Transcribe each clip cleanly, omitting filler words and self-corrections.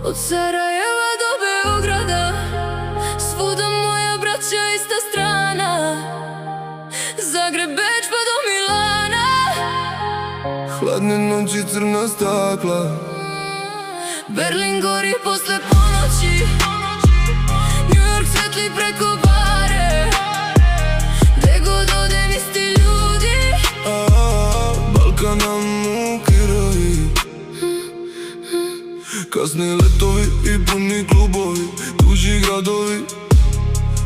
Od Sarajeva do Beograda, svuda moja braća, ista strana. Zagreb, Beč pa do Milana. Hladne noći, crna stakla. Berlin gori posle ponoći. New York svetli preko bare. Gde god odem isti ljudi. Balkan nam u krvi. Kasni letovi i puni klubovi, tuđi gradovi,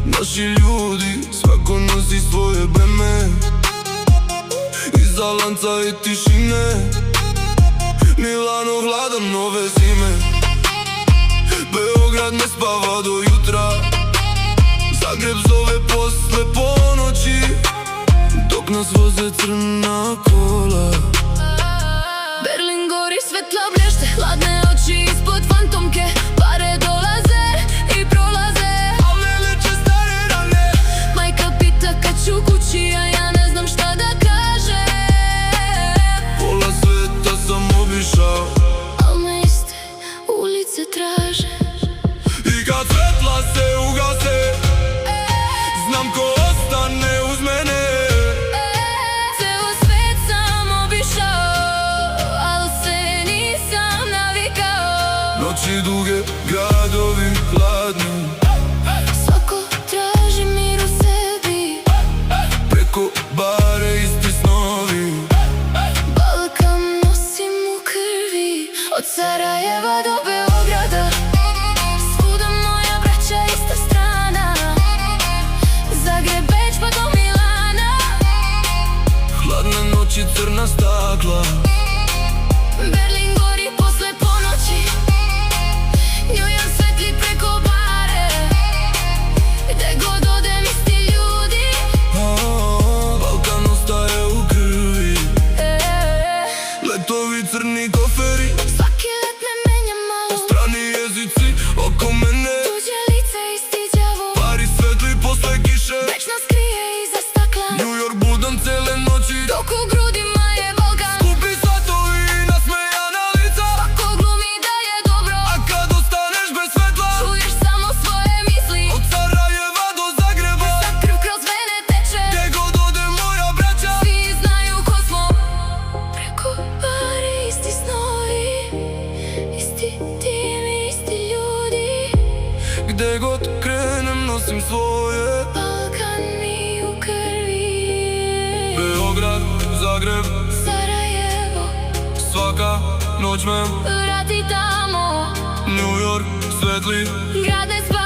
naši ljudi. Svako nosi svoje breme, iza lanca i tišine. Milano hladan nove zime. Beograd ne spava do jutra. Zagreb zove posle ponoći, dok nas voze crna kola. Berlin gori, svetla blješte, hladne oči ispod fantomke. Pare dolaze i prolaze, al ne leče stare rane. majka pita kad ću kući, a ja ne znam šta da kažem. Pola sveta sam obišao, Al me iste ulice traže. i kad svetla se ugase, znam ko ostane uz mene. Ceo svet sam obišao, al se nisam navikao. Noći duge, gradovi hladni, Svako traži mir u sebi. preko bare isti snovi. Balkan nosim u krvi. Od Sarajeva do Beograda, svuda moja braća, ista strana. Zagreb, Beč pa do Milana. Hladne noći, crna stakla. Berlin gori posle ponoći. New York svetli preko bare. Gde god odem isti ljudi. Balkan ostaje u krvi. Letovi, crni koferi, Svaki let me menja malo. strani jezici oko mene. Tuđe lice, isti đavo. Pari svetli posle kiše. Beč nas krije iza stakla. New York budan cele noći, Dok u grudima je Balkan. skupi satovi i nasmejana lica. Ko glumi da je dobro, A kad ostaneš bez svetla, čuješ samo svoje misli. od Sarajeva do Zagreba, Krv kroz vene teče, gde god ode moja braća. svi znaju ko smo. Preko bare isti snovi, isti tim, isti ljudi. Gde god krenem nosim svoje. Balkan mi u krvi. Beograd, Zagreb, Sarajevo, svaka noć me. vrati tamo. New York, svetli, Grad ne spava.